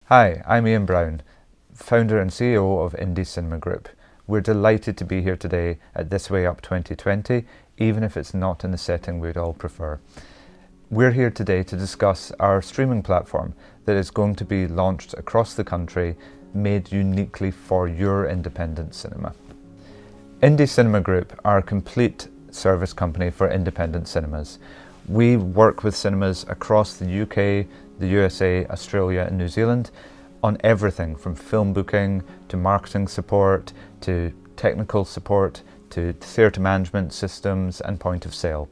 Hi, I'm Ian Brown, founder and CEO of Indy Cinema Group. We're delighted to be here today at This Way Up 2020, even if it's not in the setting we'd all prefer. We're here today to discuss our streaming platform that is going to be launched across the country, made uniquely for your independent cinema. Indy Cinema Group are a complete service company for independent cinemas. We work with cinemas across the UK, the USA, Australia and New Zealand on everything from film booking to marketing support to technical support to theatre management systems and point of sale.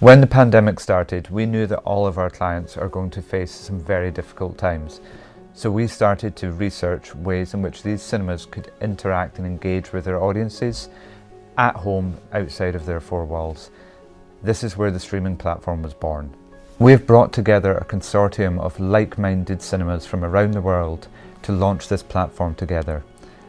When the pandemic started, we knew that all of our clients are going to face some very difficult times. So we started to research ways in which these cinemas could interact and engage with their audiences at home, outside of their four walls. This is where the streaming platform was born. We've brought together a consortium of like-minded cinemas from around the world to launch this platform together.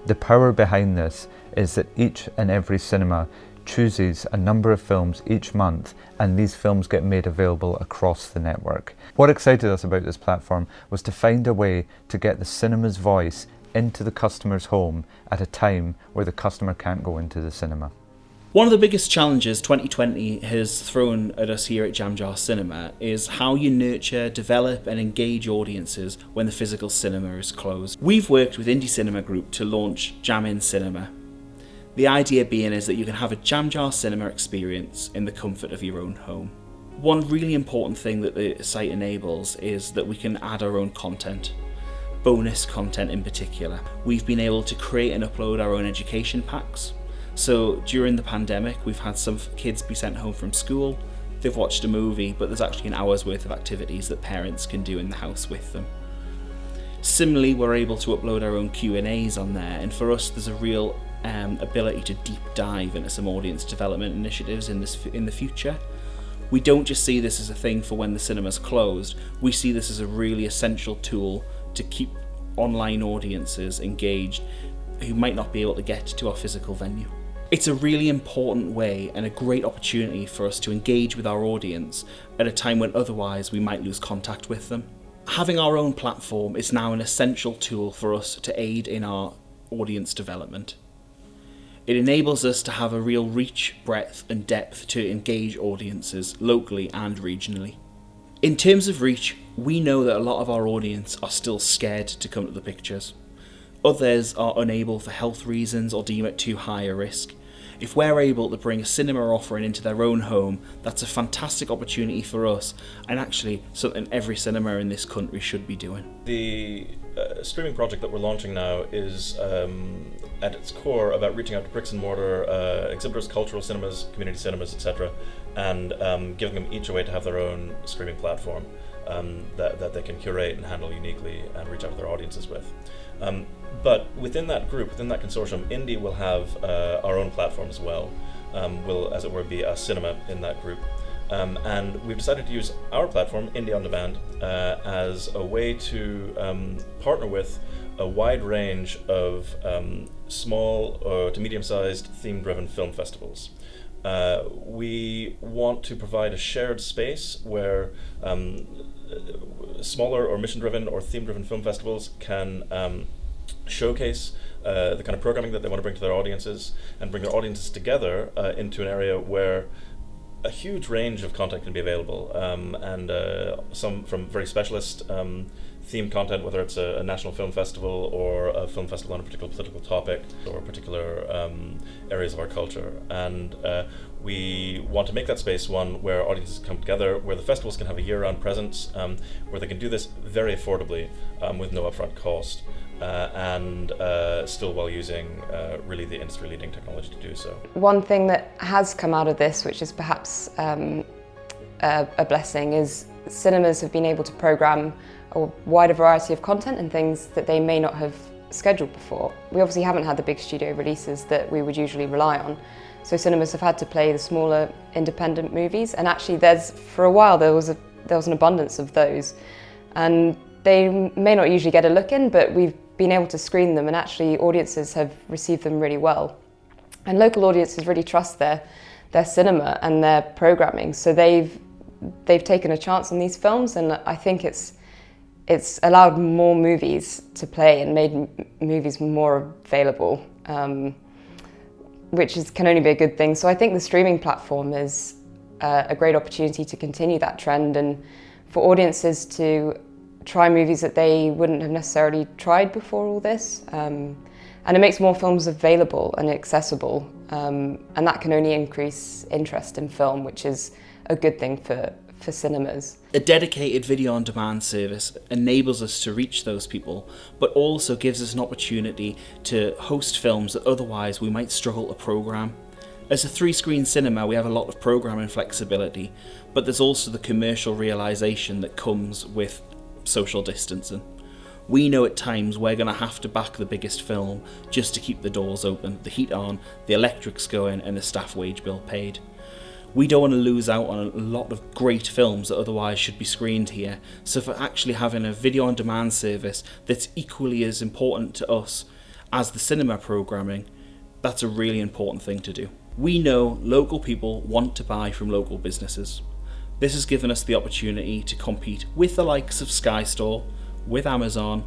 The power behind this is that each and every cinema chooses a number of films each month, and these films get made available across the network. What excited us about this platform was to find a way to get the cinema's voice into the customer's home at a time where the customer can't go into the cinema. One of the biggest challenges 2020 has thrown at us here at Jamjar Cinema is how you nurture, develop and engage audiences when the physical cinema is closed. We've worked with Indy Cinema Group to launch Jamjar Cinema. The idea being is that you can have a Jamjar Cinema experience in the comfort of your own home. One really important thing that the site enables is that we can add our own content, bonus content in particular. We've been able to create and upload our own education packs. So during the pandemic, we've had some kids be sent home from school, they've watched a movie, but there's actually an hour's worth of activities that parents can do in the house with them. Similarly, we're able to upload our own Q&As on there, and for us there's a real ability to deep dive into some audience development initiatives in the future. We don't just see this as a thing for when the cinema's closed, we see this as a really essential tool to keep online audiences engaged who might not be able to get to our physical venue. It's a really important way and a great opportunity for us to engage with our audience at a time when otherwise we might lose contact with them. Having our own platform is now an essential tool for us to aid in our audience development. It enables us to have a real reach, breadth and depth to engage audiences locally and regionally. In terms of reach, we know that a lot of our audience are still scared to come to the pictures. Others are unable for health reasons or deem it too high a risk. If we're able to bring a cinema offering into their own home, that's a fantastic opportunity for us, and actually something every cinema in this country should be doing. The streaming project that we're launching now is at its core about reaching out to bricks and mortar exhibitors, cultural cinemas, community cinemas, etc., and giving them each a way to have their own streaming platform that they can curate and handle uniquely and reach out to their audiences with. But within that group, within that consortium, Indy will have our own platform as well. Will, as it were, be a cinema in that group. And we've decided to use our platform, Indy On Demand, as a way to partner with a wide range of small to medium-sized theme-driven film festivals. We want to provide a shared space where smaller or mission-driven or theme-driven film festivals can showcase the kind of programming that they want to bring to their audiences and bring their audiences together into an area where a huge range of content can be available, and some from very specialist themed content, whether it's a national film festival or a film festival on a particular political topic or particular areas of our culture. And we want to make that space one where audiences come together, where the festivals can have a year-round presence, where they can do this very affordably with no upfront cost, and still while using really the industry-leading technology to do so. One thing that has come out of this, which is perhaps a blessing, is cinemas have been able to programme a wider variety of content and things that they may not have scheduled before. We obviously haven't had the big studio releases that we would usually rely on, so cinemas have had to play the smaller independent movies, and actually for a while there was an abundance of those, and they may not usually get a look in, but we've been able to screen them, and actually audiences have received them really well. And local audiences really trust their cinema and their programming, so they've taken a chance on these films, and I think it's it's allowed more movies to play and made movies more available, which can only be a good thing. So I think the streaming platform is a great opportunity to continue that trend and for audiences to try movies that they wouldn't have necessarily tried before all this. And it makes more films available and accessible, and that can only increase interest in film, which is a good thing for cinemas. A dedicated video-on-demand service enables us to reach those people, but also gives us an opportunity to host films that otherwise we might struggle to programme. As a 3-screen cinema, we have a lot of programming flexibility, but there's also the commercial realisation that comes with social distancing. We know at times we're going to have to back the biggest film just to keep the doors open, the heat on, the electrics going and the staff wage bill paid. We don't want to lose out on a lot of great films that otherwise should be screened here, so for actually having a video on demand service that's equally as important to us as the cinema programming, that's a really important thing to do. We know local people want to buy from local businesses. This has given us the opportunity to compete with the likes of Sky Store, with Amazon,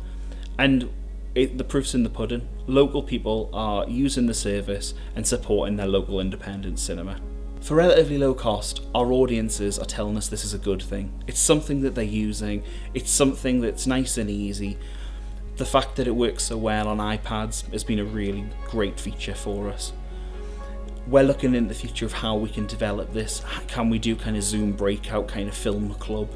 and the proof's in the pudding. Local people are using the service and supporting their local independent cinema. For relatively low cost, our audiences are telling us this is a good thing. It's something that they're using, it's something that's nice and easy. The fact that it works so well on iPads has been a really great feature for us. We're looking into the future of how we can develop this. Can we do kind of Zoom breakout kind of film club?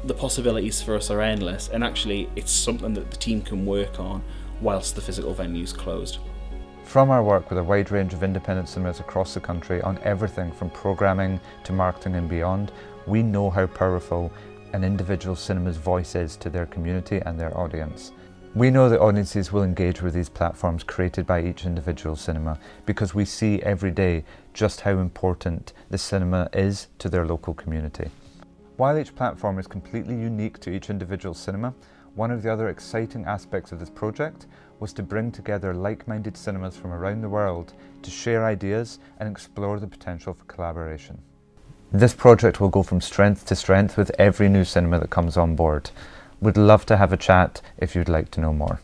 The possibilities for us are endless, and actually it's something that the team can work on whilst the physical venue's closed. From our work with a wide range of independent cinemas across the country on everything from programming to marketing and beyond, we know how powerful an individual cinema's voice is to their community and their audience. We know that audiences will engage with these platforms created by each individual cinema because we see every day just how important the cinema is to their local community. While each platform is completely unique to each individual cinema, one of the other exciting aspects of this project was to bring together like-minded cinemas from around the world to share ideas and explore the potential for collaboration. This project will go from strength to strength with every new cinema that comes on board. We'd love to have a chat if you'd like to know more.